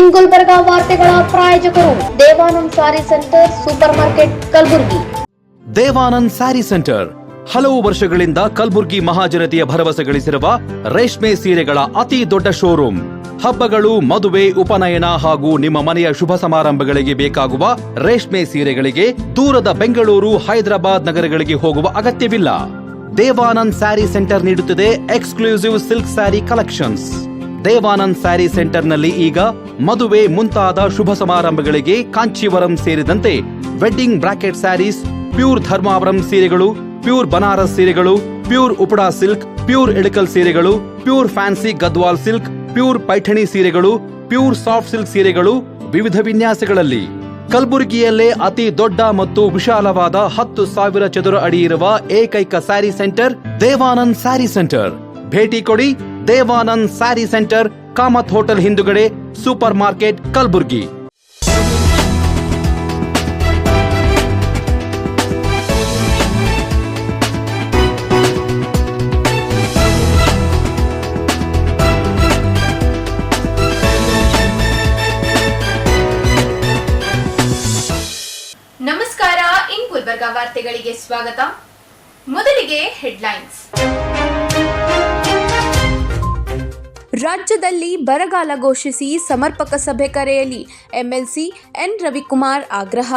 ಇನ್ ಗುಲ್ಬರ್ಗ ವಾರ್ತೆಗಳ ಪ್ರಾಯೋಜಕರು Devanand sari centre super market Kalaburagi. Devanand sari centre ಹಲವು ವರ್ಷಗಳಿಂದ ಕಲಬುರ್ಗಿ ಮಹಾಜನತೆಯ ಭರವಸೆ ಗಳಿಸಿರುವ ರೇಷ್ಮೆ ಸೀರೆಗಳ ಅತಿ ದೊಡ್ಡ ಶೋರೂಮ್. ಹಬ್ಬಗಳು, ಮದುವೆ, ಉಪನಯನ ಹಾಗೂ ನಿಮ್ಮ ಮನೆಯ ಶುಭ ಸಮಾರಂಭಗಳಿಗೆ ಬೇಕಾಗುವ ರೇಷ್ಮೆ ಸೀರೆಗಳಿಗೆ ದೂರದ ಬೆಂಗಳೂರು, ಹೈದರಾಬಾದ್ ನಗರಗಳಿಗೆ ಹೋಗುವ ಅಗತ್ಯವಿಲ್ಲ. ದೇವಾನಂದ್ ಸ್ಯಾರಿ ಸೆಂಟರ್ ನೀಡುತ್ತಿದೆ exclusive silk sari collections. Devanand sari ಸೆಂಟರ್ನಲ್ಲಿ ಈಗ ಮದುವೆ ಮುಂತಾದ ಶುಭ ಸಮಾರಂಭಗಳಿಗೆ ಕಾಂಚೀವರಂ ಸೇರಿದಂತೆ wedding brocade saris, pure Dharmavaram ಸೀರೆಗಳು, ಪ್ಯೂರ್ ಬನಾರಸ್ ಸೀರೆಗಳು, pure Uppada silk, pure Ilkal ಸೀರೆಗಳು, pure fancy Gadwal silk, pure Paithani ಸೀರೆಗಳು, ಪ್ಯೂರ್ ಸಾಫ್ಟ್ ಸಿಲ್ಕ್ ಸೀರೆಗಳು ವಿವಿಧ ವಿನ್ಯಾಸಗಳಲ್ಲಿ. ಕಲಬುರಗಿಯಲ್ಲೇ ಅತಿ ದೊಡ್ಡ ಮತ್ತು ವಿಶಾಲವಾದ 10,000 ಚದುರ ಅಡಿ ಇರುವ ಏಕೈಕ ಸ್ಯಾರಿ ಸೆಂಟರ್ ದೇವಾನಂದ್ ಸ್ಯಾರಿ ಸೆಂಟರ್. ಭೇಟಿ ಕೊಡಿ. ದೇವಾನಂದ್ ಸ್ಯಾರಿ ಸೆಂಟರ್, ಕಾಮತ್ ಹೋಟೆಲ್ ಹಿಂದುಗಡೆ, ಸೂಪರ್ ಮಾರ್ಕೆಟ್, ಕಲಬುರ್ಗಿ. ನಮಸ್ಕಾರ, ಇನ್ ಗುಲ್ಬರ್ಗ ವಾರ್ತೆಗಳಿಗೆ ಸ್ವಾಗತ. ಮೊದಲಿಗೆ ಹೆಡ್ಲೈನ್ಸ್. ರಾಜ್ಯದಲ್ಲಿ ಬರಗಾಲ ಘೋಷಿಸಿ ಸಮರ್ಪಕ ಸಭೆ ಕರೆಯಲಿ ಎಂಎಲ್ಸಿ ಎನ್ ರವಿಕುಮಾರ್ ಆಗ್ರಹ.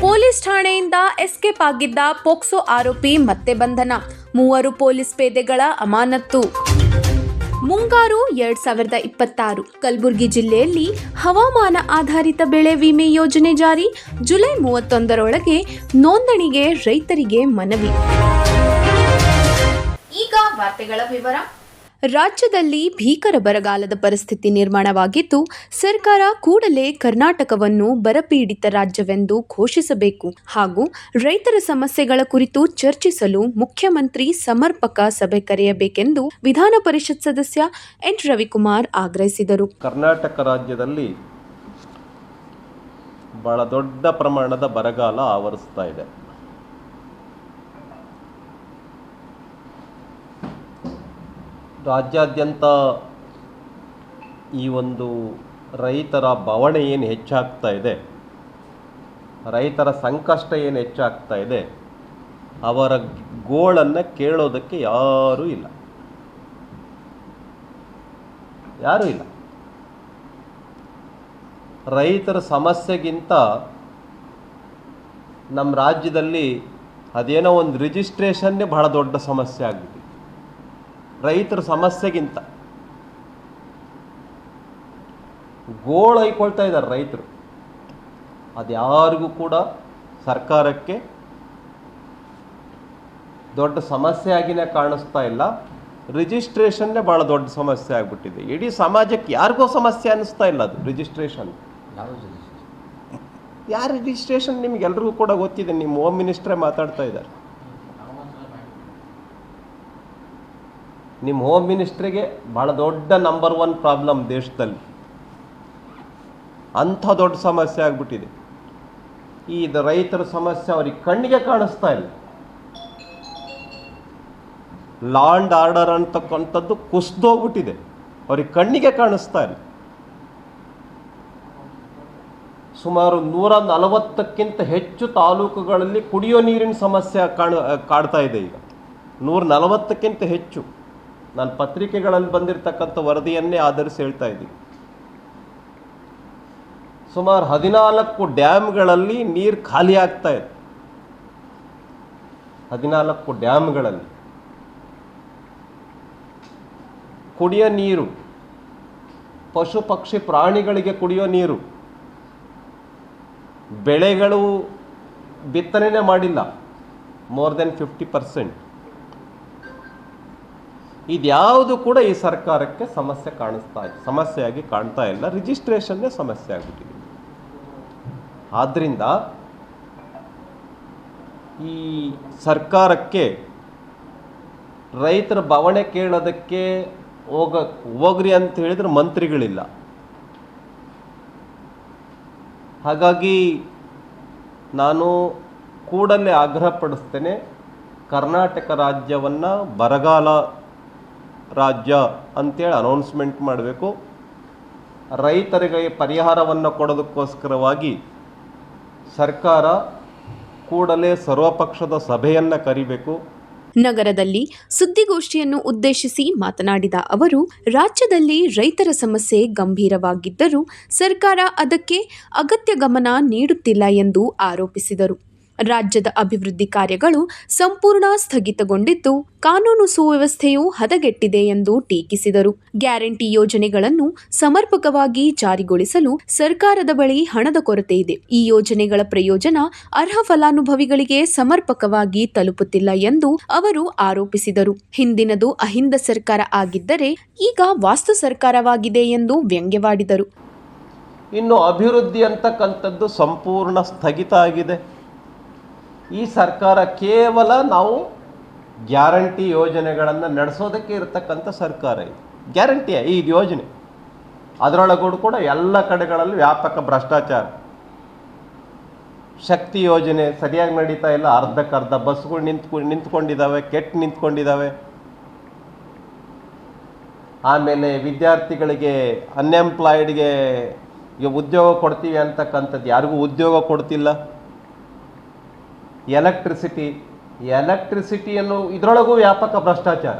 ಪೊಲೀಸ್ ಠಾಣೆಯಿಂದ ಎಸ್ಕೇಪ್ ಆಗಿದ್ದ ಪೋಕ್ಸೋ ಆರೋಪಿ ಮತ್ತೆ ಬಂಧನ, 3 ಪೊಲೀಸ್ ಪೇದೆಗಳ ಅಮಾನತ್ತು. ಮುಂಗಾರು 2026 ಕಲಬುರಗಿ ಜಿಲ್ಲೆಯಲ್ಲಿ ಹವಾಮಾನ ಆಧಾರಿತ ಬೆಳೆ ವಿಮೆ ಯೋಜನೆ ಜಾರಿ, ಜುಲೈ 31ರೊಳಗೆ ನೋಂದಣಿಗೆ ರೈತರಿಗೆ ಮನವಿ. ಈಗ ವಾರ್ತೆಗಳ ವಿವರ. ರಾಜ್ಯದಲ್ಲಿ ಭೀಕರ ಬರಗಾಲದ ಪರಿಸ್ಥಿತಿ ನಿರ್ಮಾಣವಾಗಿದ್ದು, ಸರ್ಕಾರ ಕೂಡಲೇ ಕರ್ನಾಟಕವನ್ನು ಬರಪೀಡಿತ ರಾಜ್ಯವೆಂದು ಘೋಷಿಸಬೇಕು ಹಾಗೂ ರೈತರ ಸಮಸ್ಯೆಗಳ ಕುರಿತು ಚರ್ಚಿಸಲು ಮುಖ್ಯಮಂತ್ರಿ ಸಮರ್ಪಕ ಸಭೆ ಕರೆಯಬೇಕೆಂದು ವಿಧಾನ ಪರಿಷತ್ ಸದಸ್ಯ ಎನ್ ರವಿಕುಮಾರ್ ಆಗ್ರಹಿಸಿದರು. ಕರ್ನಾಟಕ ರಾಜ್ಯದಲ್ಲಿ ಬಹಳ ದೊಡ್ಡ ಪ್ರಮಾಣದ ಬರಗಾಲ ಆವರಿಸ್ತಾ ಇದೆ. ರಾಜ್ಯಾದ್ಯಂತ ಈ ಒಂದು ರೈತರ ಬವಣೆ ಏನು ಹೆಚ್ಚಾಗ್ತಾ ಇದೆ, ರೈತರ ಸಂಕಷ್ಟ ಏನು ಹೆಚ್ಚಾಗ್ತಾ ಇದೆ, ಅವರ ಗೋಳನ್ನು ಕೇಳೋದಕ್ಕೆ ಯಾರೂ ಇಲ್ಲ. ರೈತರ ಸಮಸ್ಯೆಗಿಂತ ನಮ್ಮ ರಾಜ್ಯದಲ್ಲಿ ಅದೇನೋ ಒಂದು ರಿಜಿಸ್ಟ್ರೇಷನ್ನೇ ಬಹಳ ದೊಡ್ಡ ಸಮಸ್ಯೆ ಆಗ್ಬಿಟ್ಟಿದೆ. ರೈತರ ಸಮಸ್ಯೆಗಿಂತ ಗೋಳು ಐಕೊಳ್ತಾ ಇದ್ದಾರೆ ರೈತರು. ಅದು ಯಾರಿಗೂ ಕೂಡ ಸರ್ಕಾರಕ್ಕೆ ದೊಡ್ಡ ಸಮಸ್ಯೆ ಆಗಿನೇ ಕಾಣಿಸ್ತಾ ಇಲ್ಲ. ರಿಜಿಸ್ಟ್ರೇಷನ್ನೇ ಭಾಳ ದೊಡ್ಡ ಸಮಸ್ಯೆ ಆಗಿಬಿಟ್ಟಿದೆ. ಇಡೀ ಸಮಾಜಕ್ಕೆ ಯಾರಿಗೋ ಸಮಸ್ಯೆ ಅನ್ನಿಸ್ತಾ ಇಲ್ಲ ಅದು ರಿಜಿಸ್ಟ್ರೇಷನ್. ಯಾರು ರಿಜಿಸ್ಟ್ರೇಷನ್ ನಿಮ್ಗೆಲ್ರಿಗೂ ಕೂಡ ಗೊತ್ತಿದೆ. ನಿಮ್ಮ ಹೋಮ್ ಮಿನಿಸ್ಟ್ರೇ ಮಾತಾಡ್ತಾ ಇದ್ದಾರೆ. ನಿಮ್ಮ ಹೋಮ್ ಮಿನಿಸ್ಟ್ರಿಗೆ ಭಾಳ ದೊಡ್ಡ ನಂಬರ್ 1 ಪ್ರಾಬ್ಲಮ್ ದೇಶದಲ್ಲಿ. ಅಂಥ ದೊಡ್ಡ ಸಮಸ್ಯೆ ಆಗಿಬಿಟ್ಟಿದೆ. ಈ ರೈತರ ಸಮಸ್ಯೆ ಅವ್ರಿಗೆ ಕಣ್ಣಿಗೆ ಕಾಣಿಸ್ತಾ ಇಲ್ಲ. ಲಾ ಆ್ಯಂಡ್ ಆರ್ಡರ್ ಅಂತಕ್ಕಂಥದ್ದು ಕುಸಿದೋಗ್ಬಿಟ್ಟಿದೆ, ಅವ್ರಿಗೆ ಕಣ್ಣಿಗೆ ಕಾಣಿಸ್ತಾ ಇಲ್ಲ. ಸುಮಾರು 140ಕ್ಕಿಂತ ಹೆಚ್ಚು ತಾಲೂಕುಗಳಲ್ಲಿ ಕುಡಿಯೋ ನೀರಿನ ಸಮಸ್ಯೆ ಕಾಡ್ತಾ ಇದೆ. ಈಗ 140ಕ್ಕಿಂತ ಹೆಚ್ಚು. ನಾನು ಪತ್ರಿಕೆಗಳಲ್ಲಿ ಬಂದಿರತಕ್ಕಂಥ ವರದಿಯನ್ನೇ ಆಧರಿಸಿ ಹೇಳ್ತಾ ಇದ್ದೀನಿ. ಸುಮಾರು 14 ಡ್ಯಾಮ್ಗಳಲ್ಲಿ ನೀರು ಖಾಲಿ ಆಗ್ತಾ ಇದೆ. 14 ಡ್ಯಾಮ್ಗಳಲ್ಲಿ ಕುಡಿಯೋ ನೀರು, ಪಶು ಪಕ್ಷಿ ಪ್ರಾಣಿಗಳಿಗೆ ಕುಡಿಯೋ ನೀರು, ಬೆಳೆಗಳು ಬಿತ್ತನೆ ಮಾಡಿಲ್ಲ, ಮೋರ್ ದೆನ್ 50%. ಇದ್ಯಾವುದು ಕೂಡ ಈ ಸರ್ಕಾರಕ್ಕೆ ಸಮಸ್ಯೆಯಾಗಿ ಕಾಣ್ತಾ ಇಲ್ಲ. ರಿಜಿಸ್ಟ್ರೇಷನ್ನೇ ಸಮಸ್ಯೆ ಆಗಿಬಿಟ್ಟಿದೆ. ಆದ್ದರಿಂದ ಈ ಸರ್ಕಾರಕ್ಕೆ ರೈತರ ಬವಣೆ ಕೇಳೋದಕ್ಕೆ ಹೋಗ್ರಿ ಅಂತ ಹೇಳಿದ್ರೆ ಮಂತ್ರಿಗಳಿಲ್ಲ. ಹಾಗಾಗಿ ನಾನು ಕೂಡಲೇ ಆಗ್ರಹಪಡಿಸ್ತೇನೆ, ಕರ್ನಾಟಕ ರಾಜ್ಯವನ್ನು ಬರಗಾಲ ರಾಜ್ಯ ಅಂತೇಳಿ ಅನೌನ್ಸ್ಮೆಂಟ್ ಮಾಡಬೇಕು. ರೈತರಿಗೆ ಪರಿಹಾರವನ್ನು ಕೊಡೋದಕ್ಕೋಸ್ಕರವಾಗಿ ಸರ್ಕಾರ ಕೂಡಲೇ ಸರ್ವಪಕ್ಷದ ಸಭೆಯನ್ನು ಕರಿಬೇಕು. ನಗರದಲ್ಲಿ ಸುದ್ದಿಗೋಷ್ಠಿಯನ್ನು ಉದ್ದೇಶಿಸಿ ಮಾತನಾಡಿದ ಅವರು, ರಾಜ್ಯದಲ್ಲಿ ರೈತರ ಸಮಸ್ಯೆ ಗಂಭೀರವಾಗಿದ್ದರೂ ಸರ್ಕಾರ ಅದಕ್ಕೆ ಅಗತ್ಯ ಗಮನ ನೀಡುತ್ತಿಲ್ಲ ಎಂದು ಆರೋಪಿಸಿದರು. ರಾಜ್ಯದ ಅಭಿವೃದ್ಧಿ ಕಾರ್ಯಗಳು ಸಂಪೂರ್ಣ ಸ್ಥಗಿತಗೊಂಡಿದ್ದು, ಕಾನೂನು ಸುವ್ಯವಸ್ಥೆಯು ಹದಗೆಟ್ಟಿದೆ ಎಂದು ಟೀಕಿಸಿದರು. ಗ್ಯಾರಂಟಿ ಯೋಜನೆಗಳನ್ನು ಸಮರ್ಪಕವಾಗಿ ಜಾರಿಗೊಳಿಸಲು ಸರ್ಕಾರದ ಬಳಿ ಹಣದ ಕೊರತೆ ಇದೆ. ಈ ಯೋಜನೆಗಳ ಪ್ರಯೋಜನ ಅರ್ಹ ಫಲಾನುಭವಿಗಳಿಗೆ ಸಮರ್ಪಕವಾಗಿ ತಲುಪುತ್ತಿಲ್ಲ ಎಂದು ಅವರು ಆರೋಪಿಸಿದರು. ಹಿಂದಿನದು ಅಹಿಂದ ಸರ್ಕಾರ ಆಗಿದ್ದರೆ ಈಗ ವಾಸ್ತು ಸರ್ಕಾರವಾಗಿದೆ ಎಂದು ವ್ಯಂಗ್ಯವಾಡಿದರು. ಇನ್ನು ಅಭಿವೃದ್ಧಿ ಅಂತಕ್ಕಂಥದ್ದು ಸಂಪೂರ್ಣ ಸ್ಥಗಿತ ಆಗಿದೆ. ಈ ಸರ್ಕಾರ ಕೇವಲ ನಾವು ಗ್ಯಾರಂಟಿ ಯೋಜನೆಗಳನ್ನು ನಡೆಸೋದಕ್ಕೆ ಇರತಕ್ಕಂಥ ಸರ್ಕಾರ ಇದು. ಗ್ಯಾರಂಟಿಯ ಈ ಯೋಜನೆ ಅದರೊಳಗೂ ಕೂಡ ಎಲ್ಲ ಕಡೆಗಳಲ್ಲಿ ವ್ಯಾಪಕ ಭ್ರಷ್ಟಾಚಾರ. ಶಕ್ತಿ ಯೋಜನೆ ಸರಿಯಾಗಿ ನಡೀತಾ ಇಲ್ಲ, ಅರ್ಧಕ್ಕರ್ಧ ಬಸ್ಗಳು ನಿಂತ್ಕೊಂಡಿದ್ದಾವೆ, ಕೆಟ್ಟು ನಿಂತ್ಕೊಂಡಿದ್ದಾವೆ. ಆಮೇಲೆ ವಿದ್ಯಾರ್ಥಿಗಳಿಗೆ ಅನ್ಎಂಪ್ಲಾಯ್ಡ್ಗೆ ಉದ್ಯೋಗ ಕೊಡ್ತೀವಿ ಅಂತಕ್ಕಂಥದ್ದು ಯಾರಿಗೂ ಉದ್ಯೋಗ ಕೊಡ್ತಿಲ್ಲ. ಎಲೆಕ್ಟ್ರಿಸಿಟಿಯನ್ನು ಇದರೊಳಗೂ ವ್ಯಾಪಕ ಭ್ರಷ್ಟಾಚಾರ.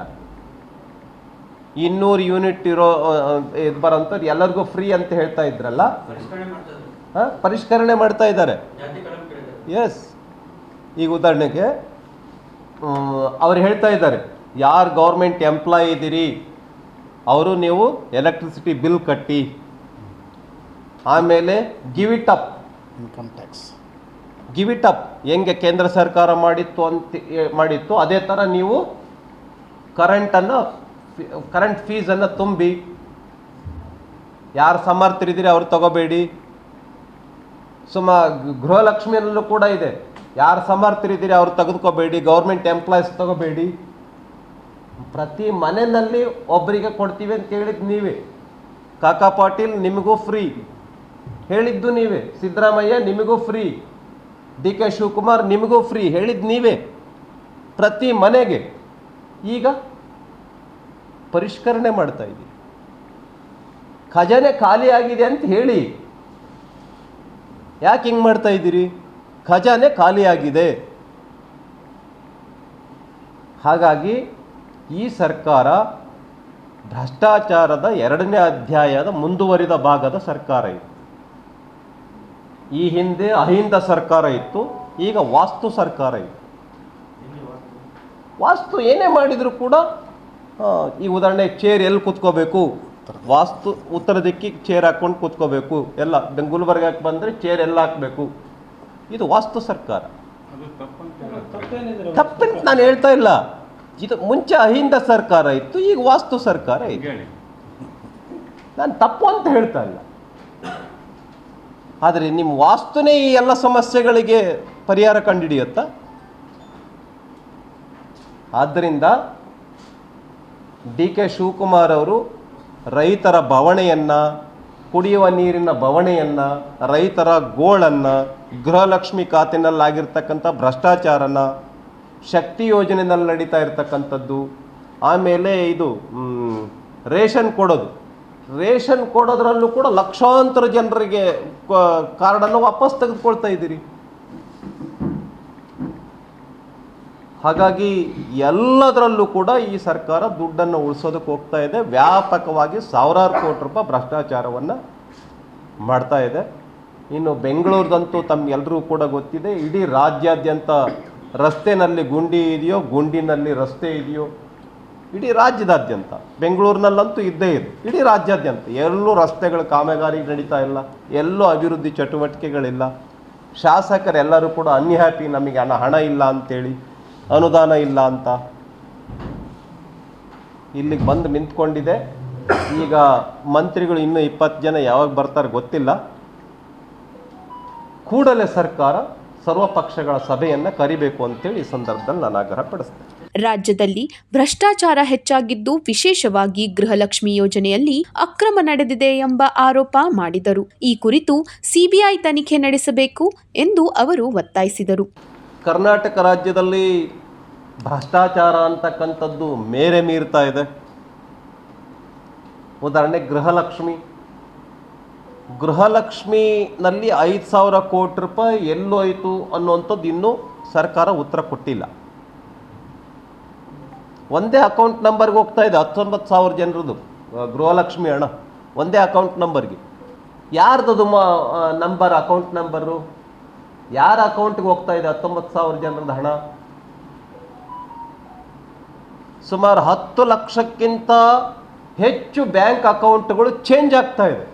200 ಯೂನಿಟ್ ಇರೋ ಇದು ಬರೋಂಥದ್ದು ಎಲ್ಲರಿಗೂ ಫ್ರೀ ಅಂತ ಹೇಳ್ತಾ ಇದ್ರಲ್ಲ, ಪರಿಷ್ಕರಣೆ ಮಾಡ್ತಾ ಇದ್ದಾರೆ. ಎಸ್, ಈಗ ಉದಾಹರಣೆಗೆ ಅವ್ರು ಹೇಳ್ತಾ ಇದ್ದಾರೆ, ಯಾರು ಗೌರ್ಮೆಂಟ್ ಎಂಪ್ಲಾಯ್ ಇದ್ದೀರಿ ಅವರು ನೀವು ಎಲೆಕ್ಟ್ರಿಸಿಟಿ ಬಿಲ್ ಕಟ್ಟಿ. ಆಮೇಲೆ give it up, income tax give it up ಹೆಂಗೆ ಕೇಂದ್ರ ಸರ್ಕಾರ ಮಾಡಿತ್ತು ಅದೇ ಥರ ನೀವು ಕರೆಂಟ್ ಫೀಸನ್ನು ತುಂಬಿ. ಯಾರು ಸಮರ್ಥರಿದ್ದೀರಿ ಅವ್ರು ತಗೋಬೇಡಿ. ಗೃಹಲಕ್ಷ್ಮಿಯಲ್ಲೂ ಕೂಡ ಇದೆ, ಯಾರು ಸಮರ್ಥರಿದ್ದೀರಿ ಅವ್ರು ತೆಗೆದುಕೋಬೇಡಿ, ಗೌರ್ಮೆಂಟ್ ಎಂಪ್ಲಾಯೀಸ್ ತಗೋಬೇಡಿ. ಪ್ರತಿ ಮನೆಯಲ್ಲಿ ಒಬ್ಬರಿಗೆ ಕೊಡ್ತೀವಿ ಅಂತ ಹೇಳಿದ್ದು ನೀವೇ. ಕಾಕಾ ಪಾಟೀಲ್ ನಿಮಗೂ ಫ್ರೀ ಹೇಳಿದ್ದು ನೀವೇ. ಸಿದ್ದರಾಮಯ್ಯ ನಿಮಗೂ ಫ್ರೀ, DK ಶಿವಕುಮಾರ್ ನಿಮಗೂ ಫ್ರೀ ಹೇಳಿದ್ದು ನೀವೇ ಪ್ರತಿ ಮನೆಗೆ. ಈಗ ಪರಿಷ್ಕರಣೆ ಮಾಡ್ತಾ ಇದ್ದೀವಿ. ಖಜಾನೆ ಖಾಲಿ ಆಗಿದೆ ಅಂತ ಹೇಳಿ ಯಾಕೆ ಹಿಂಗೆ ಮಾಡ್ತಾ ಇದ್ದೀರಿ? ಖಜಾನೆ ಖಾಲಿ ಆಗಿದೆ. ಹಾಗಾಗಿ ಈ ಸರ್ಕಾರ ಭ್ರಷ್ಟಾಚಾರದ 2ನೇ ಅಧ್ಯಾಯದ ಮುಂದುವರಿದ ಭಾಗದ ಸರ್ಕಾರ ಇದು. ಈ ಹಿಂದೆ ಅಹಿಂದ ಸರ್ಕಾರ ಇತ್ತು, ಈಗ ವಾಸ್ತು ಸರ್ಕಾರ ಇದೆ. ವಾಸ್ತು ಏನೇ ಮಾಡಿದರೂ ಕೂಡ ಈ ಉದಾಹರಣೆ ಚೇರ್ ಎಲ್ಲಿ ಕೂತ್ಕೋಬೇಕು, ವಾಸ್ತು ಉತ್ತರ ದಿಕ್ಕಿಗೆ ಚೇರ್ ಹಾಕ್ಕೊಂಡು ಕೂತ್ಕೋಬೇಕು. ಎಲ್ಲ ಗುಲ್ಬರ್ಗಕ್ಕೆ ಬಂದರೆ ಚೇರ್ ಎಲ್ಲ ಹಾಕಬೇಕು. ಇದು ವಾಸ್ತು ಸರ್ಕಾರ. ತಪ್ಪಂತ ನಾನು ಹೇಳ್ತಾ ಇಲ್ಲ. ಇದು ಮುಂಚೆ ಅಹಿಂದ ಸರ್ಕಾರ ಇತ್ತು, ಈಗ ವಾಸ್ತು ಸರ್ಕಾರ ಇದೆ. ನಾನು ತಪ್ಪು ಅಂತ ಹೇಳ್ತಾ ಇಲ್ಲ. ಆದರೆ ನಿಮ್ಮ ವಾಸ್ತುನೇ ಈ ಎಲ್ಲ ಸಮಸ್ಯೆಗಳಿಗೆ ಪರಿಹಾರ ಕಂಡುಹಿಡಿಯುತ್ತಾ? ಆದ್ದರಿಂದ DK ಶಿವಕುಮಾರ್ ಅವರು ರೈತರ ಬವಣೆಯನ್ನು, ಕುಡಿಯುವ ನೀರಿನ ಬವಣೆಯನ್ನು, ರೈತರ ಗೋಳನ್ನು, ಗೃಹಲಕ್ಷ್ಮಿ ಖಾತೆನಲ್ಲಾಗಿರ್ತಕ್ಕಂಥ ಭ್ರಷ್ಟಾಚಾರನ, ಶಕ್ತಿ ಯೋಜನೆಯಲ್ಲಿ ನಡೀತಾ ಇರ್ತಕ್ಕಂಥದ್ದು, ಆಮೇಲೆ ಇದು ರೇಷನ್ ಕೊಡೋದ್ರಲ್ಲೂ ಕೂಡ ಲಕ್ಷಾಂತರ ಜನರಿಗೆ ಕಾರ್ಡನ್ನು ವಾಪಸ್ ತೆಗೆದುಕೊಳ್ತಾ ಇದ್ದೀರಿ. ಹಾಗಾಗಿ ಎಲ್ಲದರಲ್ಲೂ ಕೂಡ ಈ ಸರ್ಕಾರ ದುಡ್ಡನ್ನು ಉಳಿಸೋದಕ್ಕೆ ಹೋಗ್ತಾ ಇದೆ. ವ್ಯಾಪಕವಾಗಿ ಸಾವಿರಾರು ಕೋಟಿ ರೂಪಾಯಿ ಭ್ರಷ್ಟಾಚಾರವನ್ನು ಮಾಡ್ತಾ ಇದೆ. ಇನ್ನು ಬೆಂಗಳೂರದಂತೂ ತಮಗೆಲ್ಲರೂ ಕೂಡ ಗೊತ್ತಿದೆ. ಇಡೀ ರಾಜ್ಯಾದ್ಯಂತ ರಸ್ತೆನಲ್ಲಿ ಗುಂಡಿ ಇದೆಯೋ, ಗುಂಡಿನಲ್ಲಿ ರಸ್ತೆ ಇದೆಯೋ, ಇಡೀ ರಾಜ್ಯದಾದ್ಯಂತ. ಬೆಂಗಳೂರಿನಲ್ಲಂತೂ ಇದ್ದೇ ಇದೆ. ಇಡೀ ರಾಜ್ಯಾದ್ಯಂತ ಎಲ್ಲೂ ರಸ್ತೆಗಳ ಕಾಮಗಾರಿ ನಡೀತಾ ಇಲ್ಲ, ಎಲ್ಲೂ ಅಭಿವೃದ್ಧಿ ಚಟುವಟಿಕೆಗಳಿಲ್ಲ. ಶಾಸಕರೆಲ್ಲರೂ ಕೂಡ ಅನ್ಹ್ಯಾಪಿ, ನಮಗೆ ಹಣ ಇಲ್ಲ ಅಂತೇಳಿ, ಅನುದಾನ ಇಲ್ಲ ಅಂತ. ಇಲ್ಲಿಗೆ ಬಂದು ನಿಂತ್ಕೊಂಡಿದೆ. ಈಗ ಮಂತ್ರಿಗಳು ಇನ್ನೂ 20 ಜನ ಯಾವಾಗ ಬರ್ತಾರೆ ಗೊತ್ತಿಲ್ಲ. ಕೂಡಲೇ ಸರ್ಕಾರ ಸರ್ವಪಕ್ಷಗಳ ಸಭೆಯನ್ನು ಕರಿಬೇಕು ಅಂತೇಳಿ ಈ ಸಂದರ್ಭದಲ್ಲಿ ನಾನು ಆಗ್ರಹಪಡಿಸ್ತೇನೆ. ರಾಜ್ಯದಲ್ಲಿ ಭ್ರಷ್ಟಾಚಾರ ಹೆಚ್ಚಾಗಿದ್ದು, ವಿಶೇಷವಾಗಿ ಗೃಹಲಕ್ಷ್ಮಿ ಯೋಜನೆಯಲ್ಲಿ ಅಕ್ರಮ ನಡೆದಿದೆ ಎಂಬ ಆರೋಪ ಮಾಡಿದರು. ಈ ಕುರಿತು ಸಿಬಿಐ ತನಿಖೆ ನಡೆಸಬೇಕು ಎಂದು ಅವರು ಒತ್ತಾಯಿಸಿದರು. ಕರ್ನಾಟಕ ರಾಜ್ಯದಲ್ಲಿ ಭ್ರಷ್ಟಾಚಾರ ಅಂತಕ್ಕಂಥದ್ದು ಮೇರೆ ಮೀರ್ತಾ ಇದೆ. ಉದಾಹರಣೆ ಗೃಹಲಕ್ಷ್ಮಿ ಗೃಹಲಕ್ಷ್ಮಿನಲ್ಲಿ 5,000 ಕೋಟಿ ರೂಪಾಯಿ ಎಲ್ಲೋಯ್ತು ಅನ್ನುವಂಥದ್ದು ಇನ್ನೂ ಸರ್ಕಾರ ಉತ್ತರ ಕೊಟ್ಟಿಲ್ಲ. ಒಂದೇ ಅಕೌಂಟ್ ನಂಬರ್ಗೆ ಹೋಗ್ತಾ ಇದೆ 19,000 ಜನರದು ಗೃಹಲಕ್ಷ್ಮಿ ಹಣ ಒಂದೇ ಅಕೌಂಟ್ ನಂಬರ್ಗೆ. ಯಾರ್ದದು ನಂಬರ್, ಅಕೌಂಟ್ ನಂಬರು ಯಾರ ಅಕೌಂಟ್ಗೆ ಹೋಗ್ತಾ ಇದೆ 19,000 ಜನರದ ಹಣ? ಸುಮಾರು 10 ಲಕ್ಷಕ್ಕಿಂತ ಹೆಚ್ಚು ಬ್ಯಾಂಕ್ ಅಕೌಂಟ್ಗಳು ಚೇಂಜ್ ಆಗ್ತಾ ಇದೆ,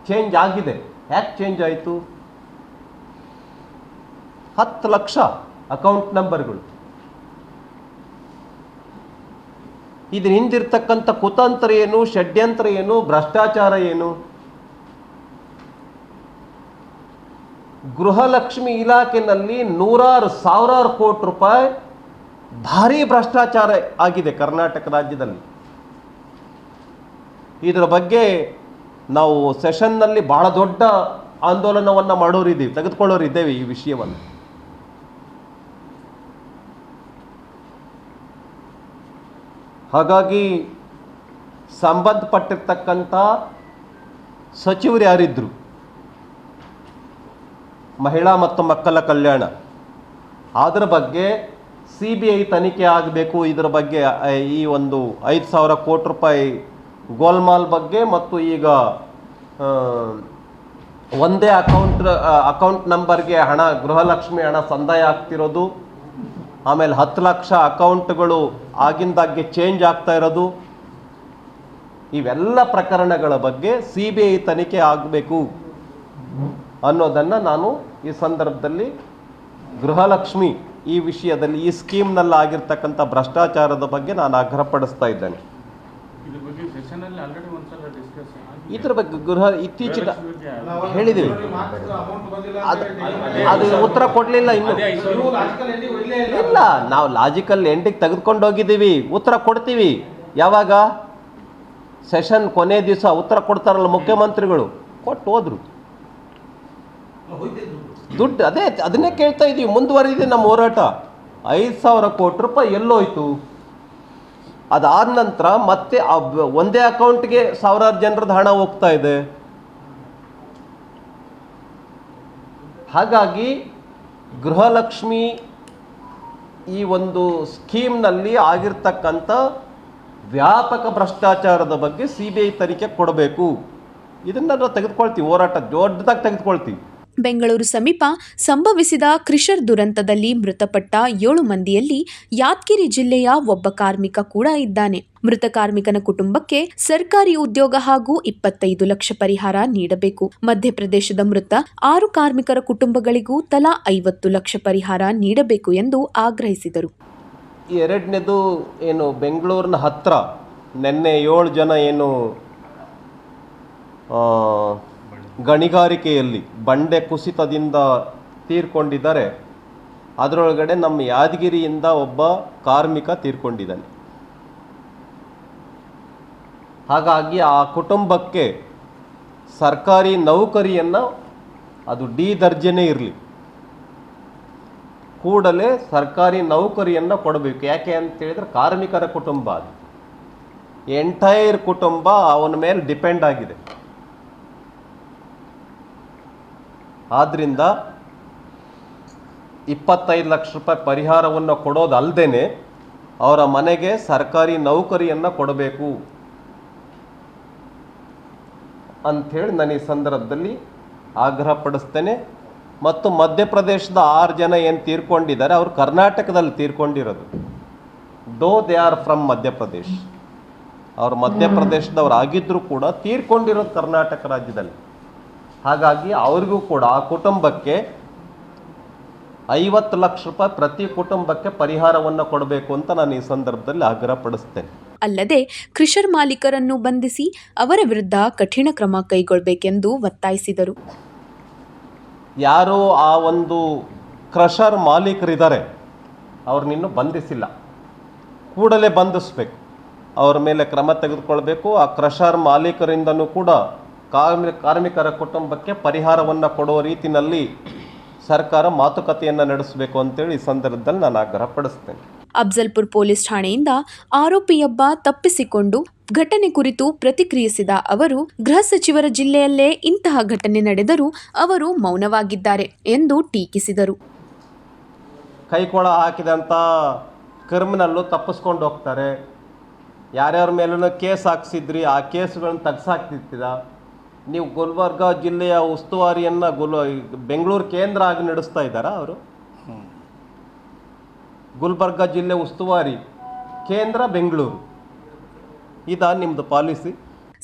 ಚೇಂಜ್ ಆಗಿದೆ. ಯಾಕೆ ಚೇಂಜ್ ಆಯಿತು? 10 ಲಕ್ಷ ಅಕೌಂಟ್ ನಂಬರ್ಗಳು. ಇದ್ರ ಹಿಂದಿರ್ತಕ್ಕಂಥ ಕುತಂತ್ರ ಏನು, ಷಡ್ಯಂತ್ರ ಏನು, ಭ್ರಷ್ಟಾಚಾರ ಏನು? ಗೃಹಲಕ್ಷ್ಮಿ ಇಲಾಖೆಯಲ್ಲಿ ಸಾವಿರಾರು ಕೋಟಿ ರೂಪಾಯಿ ಭಾರಿ ಭ್ರಷ್ಟಾಚಾರ ಆಗಿದೆ ಕರ್ನಾಟಕ ರಾಜ್ಯದಲ್ಲಿ. ಇದರ ಬಗ್ಗೆ ನಾವು ಸೆಷನ್ನಲ್ಲಿ ಬಹಳ ದೊಡ್ಡ ಆಂದೋಲನವನ್ನು ಮಾಡೋರಿದ್ದೀವಿ, ತೆಗೆದುಕೊಳ್ಳೋರಿದ್ದೇವೆ ಈ ವಿಷಯವನ್ನು. ಹಾಗಾಗಿ ಸಂಬಂಧಪಟ್ಟಿರ್ತಕ್ಕಂಥ ಸಚಿವರು ಯಾರಿದ್ರು, ಮಹಿಳಾ ಮತ್ತು ಮಕ್ಕಳ ಕಲ್ಯಾಣ, ಅದರ ಬಗ್ಗೆ CBI ತನಿಖೆ ಆಗಬೇಕು. ಇದರ ಬಗ್ಗೆ ಈ ಒಂದು 5,000 ಕೋಟಿ ರೂಪಾಯಿ ಗೋಲ್ಮಾಲ್ ಬಗ್ಗೆ ಮತ್ತು ಈಗ ಒಂದೇ ಅಕೌಂಟ್ ನಂಬರ್ಗೆ ಹಣ, ಗೃಹಲಕ್ಷ್ಮಿ ಹಣ ಸಂದಾಯ ಆಗ್ತಿರೋದು, ಆಮೇಲೆ 10 ಲಕ್ಷ ಅಕೌಂಟ್ಗಳು ಆಗಿಂದಾಗ್ಗೆ ಚೇಂಜ್ ಆಗ್ತಾ ಇರೋದು, ಇವೆಲ್ಲ ಪ್ರಕರಣಗಳ ಬಗ್ಗೆ CBI ತನಿಖೆ ಆಗಬೇಕು ಅನ್ನೋದನ್ನು ನಾನು ಈ ಸಂದರ್ಭದಲ್ಲಿ ಗೃಹಲಕ್ಷ್ಮಿ ಈ ವಿಷಯದಲ್ಲಿ ಈ ಸ್ಕೀಮ್ನಲ್ಲಿ ಆಗಿರ್ತಕ್ಕಂಥ ಭ್ರಷ್ಟಾಚಾರದ ಬಗ್ಗೆ ನಾನು ಆಗ್ರಹಪಡಿಸ್ತಾ ಇದ್ದೇನೆ. ಇದ್ರ ಬಗ್ಗೆ ಇತ್ತೀಚೆಗೆ ಹೇಳಿದ್ದೀವಿ, ಅದು ಉತ್ತರ ಕೊಡಲಿಲ್ಲ ಇನ್ನು. ಇಲ್ಲ, ನಾವು ಲಾಜಿಕಲ್ ಎಂಡಿಗೆ ತೆಗೆದುಕೊಂಡು ಹೋಗಿದ್ದೀವಿ, ಉತ್ತರ ಕೊಡ್ತೀವಿ. ಯಾವಾಗ? ಸೆಷನ್ ಕೊನೆ ದಿವಸ ಉತ್ತರ ಕೊಡ್ತಾರಲ್ಲ ಮುಖ್ಯಮಂತ್ರಿಗಳು, ಕೊಟ್ಟು ಹೋದ್ರು. ದುಡ್ಡು ಅದನ್ನೇ ಕೇಳ್ತಾ ಇದ್ದೀವಿ, ಮುಂದುವರಿದಿದೆ ನಮ್ಮ ಹೋರಾಟ. 5,000 ಕೋಟಿ ರೂಪಾಯಿ ಎಲ್ಲೋಯ್ತು? ಅದಾದ ನಂತರ ಮತ್ತೆ ಒಂದೇ ಅಕೌಂಟ್ಗೆ ಸಾವಿರಾರು ಜನರದ ಹಣ ಹೋಗ್ತಾ ಇದೆ. ಹಾಗಾಗಿ ಗೃಹಲಕ್ಷ್ಮಿ ಈ ಒಂದು ಸ್ಕೀಮ್ನಲ್ಲಿ ಆಗಿರ್ತಕ್ಕಂಥ ವ್ಯಾಪಕ ಭ್ರಷ್ಟಾಚಾರದ ಬಗ್ಗೆ CBI ತನಿಖೆ ಕೊಡಬೇಕು. ಇದನ್ನು ನಾವು ತೆಗೆದುಕೊಳ್ತೀವಿ, ಹೋರಾಟ ದೊಡ್ಡದಾಗಿ ತೆಗೆದುಕೊಳ್ತೀವಿ. ಬೆಂಗಳೂರು ಸಮೀಪ ಸಂಭವಿಸಿದ ಕ್ರಿಷರ್ ದುರಂತದಲ್ಲಿ ಮೃತಪಟ್ಟ 7 ಮಂದಿಯಲ್ಲಿ ಯಾದಗಿರಿ ಜಿಲ್ಲೆಯ ಒಬ್ಬ ಕಾರ್ಮಿಕ ಕೂಡ ಇದ್ದಾನೆ. ಮೃತ ಕಾರ್ಮಿಕನ ಕುಟುಂಬಕ್ಕೆ ಸರ್ಕಾರಿ ಉದ್ಯೋಗ ಹಾಗೂ 25 ಲಕ್ಷ ಪರಿಹಾರ ನೀಡಬೇಕು. ಮಧ್ಯಪ್ರದೇಶದ ಮೃತ 6 ಕಾರ್ಮಿಕರ ಕುಟುಂಬಗಳಿಗೂ ತಲಾ 50 ಲಕ್ಷ ಪರಿಹಾರ ನೀಡಬೇಕು ಎಂದು ಆಗ್ರಹಿಸಿದರು. ಎರಡನೇದು ಏನು, ಬೆಂಗಳೂರಿನ ಹತ್ರ ನಿನ್ನೆ 7 ಜನ ಏನು ಗಣಿಗಾರಿಕೆಯಲ್ಲಿ ಬಂಡೆ ಕುಸಿತದಿಂದ ತೀರ್ಕೊಂಡಿದ್ದಾರೆ. ಅದರೊಳಗಡೆ ನಮ್ಮ ಯಾದಗಿರಿಯಿಂದ ಒಬ್ಬ ಕಾರ್ಮಿಕ ತೀರ್ಕೊಂಡಿದ್ದಾನೆ. ಹಾಗಾಗಿ ಆ ಕುಟುಂಬಕ್ಕೆ ಸರ್ಕಾರಿ ನೌಕರಿಯನ್ನು, ಅದು ಡಿ ದರ್ಜೆನೇ ಇರಲಿ, ಕೂಡಲೇ ಸರ್ಕಾರಿ ನೌಕರಿಯನ್ನು ಕೊಡಬೇಕು. ಯಾಕೆ ಅಂತ ಹೇಳಿದ್ರೆ ಕಾರ್ಮಿಕರ ಕುಟುಂಬ, ಅದು ಎಂಟೈರ್ ಕುಟುಂಬ ಅವನ ಮೇಲೆ ಡಿಪೆಂಡ್ ಆಗಿದೆ. ಆದ್ದರಿಂದ 25 ಲಕ್ಷ ರೂಪಾಯಿ ಪರಿಹಾರವನ್ನು ಕೊಡೋದಲ್ಲದೆ ಅವರ ಮನೆಗೆ ಸರ್ಕಾರಿ ನೌಕರಿಯನ್ನು ಕೊಡಬೇಕು ಅಂಥೇಳಿ ನಾನು ಈ ಸಂದರ್ಭದಲ್ಲಿ ಆಗ್ರಹಪಡಿಸ್ತೇನೆ. ಮತ್ತು ಮಧ್ಯಪ್ರದೇಶದ 6 ಜನ ಏನು ತೀರ್ಕೊಂಡಿದ್ದಾರೆ, ಅವರು ಕರ್ನಾಟಕದಲ್ಲಿ ತೀರ್ಕೊಂಡಿರೋದು. Though they are from Madhya Pradesh, ಅವರು ಮಧ್ಯಪ್ರದೇಶದವ್ರು ಆಗಿದ್ದರೂ ಕೂಡ ತೀರ್ಕೊಂಡಿರೋದು ಕರ್ನಾಟಕ ರಾಜ್ಯದಲ್ಲಿ. ಹಾಗಾಗಿ ಅವ್ರಿಗೂ ಕೂಡ ಆ ಕುಟುಂಬಕ್ಕೆ 50 ಲಕ್ಷ ರೂಪಾಯಿ ಪ್ರತಿ ಕುಟುಂಬಕ್ಕೆ ಪರಿಹಾರವನ್ನು ಕೊಡಬೇಕು ಅಂತ ನಾನು ಈ ಸಂದರ್ಭದಲ್ಲಿ ಆಗ್ರಹಪಡಿಸ್ತೇನೆ. ಅಲ್ಲದೆ ಕ್ರಿಷರ್ ಮಾಲೀಕರನ್ನು ಬಂಧಿಸಿ ಅವರ ವಿರುದ್ಧ ಕಠಿಣ ಕ್ರಮ ಕೈಗೊಳ್ಳಬೇಕೆಂದು ಒತ್ತಾಯಿಸಿದರು. ಯಾರು ಆ ಒಂದು ಕ್ರಷರ್ ಮಾಲೀಕರಿದ್ದಾರೆ ಅವ್ರನ್ನಿನ್ನೂ ಬಂಧಿಸಿಲ್ಲ, ಕೂಡಲೇ ಬಂಧಿಸಬೇಕು, ಅವರ ಮೇಲೆ ಕ್ರಮ ತೆಗೆದುಕೊಳ್ಬೇಕು. ಆ ಕ್ರಷರ್ ಮಾಲೀಕರಿಂದನೂ ಕೂಡ ಕಾರ್ಮಿಕರ ಕುಟುಂಬಕ್ಕೆ ಪರಿಹಾರವನ್ನು ಕೊಡುವ ರೀತಿಯಲ್ಲಿ ಸರ್ಕಾರ ಮಾತುಕತೆಯನ್ನು ನಡೆಸಬೇಕು ಅಂತೇಳಿ ಈ ಸಂದರ್ಭದಲ್ಲಿ ನಾನು ಆಗ್ರಹಪಡಿಸ್ತೇನೆ. ಅಫ್ಜಲ್ಪುರ್ ಪೊಲೀಸ್ ಠಾಣೆಯಿಂದ ಆರೋಪಿಯೊಬ್ಬ ತಪ್ಪಿಸಿಕೊಂಡು ಘಟನೆ ಕುರಿತು ಪ್ರತಿಕ್ರಿಯಿಸಿದ ಅವರು, ಗೃಹ ಸಚಿವರ ಜಿಲ್ಲೆಯಲ್ಲೇ ಇಂತಹ ಘಟನೆ ನಡೆದರೂ ಅವರು ಮೌನವಾಗಿದ್ದಾರೆ ಎಂದು ಟೀಕಿಸಿದರು. ಕೈಕೊಳ ಹಾಕಿದಂಥ ಕ್ರಿಮಿನಲ್ಲು ತಪ್ಪಿಸ್ಕೊಂಡು ಹೋಗ್ತಾರೆ. ಯಾರ್ಯಾರ ಮೇಲೂ ಕೇಸ್ ಹಾಕ್ಸಿದ್ರಿ, ಆ ಕೇಸ್ಗಳನ್ನು ತೆಗ್ಸಾಕ್ತಿರ್ತೀರ. ನೀವು ಗುಲ್ಬರ್ಗ ಜಿಲ್ಲೆಯ ಉಸ್ತುವಾರಿಯನ್ನು ಬೆಂಗಳೂರು ಕೇಂದ್ರ ಆಗಿ ನಡೆಸ್ತಾ ಇದ್ದಾರಾ ಅವರು? ಗುಲ್ಬರ್ಗ ಜಿಲ್ಲೆ ಉಸ್ತುವಾರಿ ಕೇಂದ್ರ ಬೆಂಗಳೂರು, ಇದಾ ನಿಮ್ಮದು ಪಾಲಿಸಿ?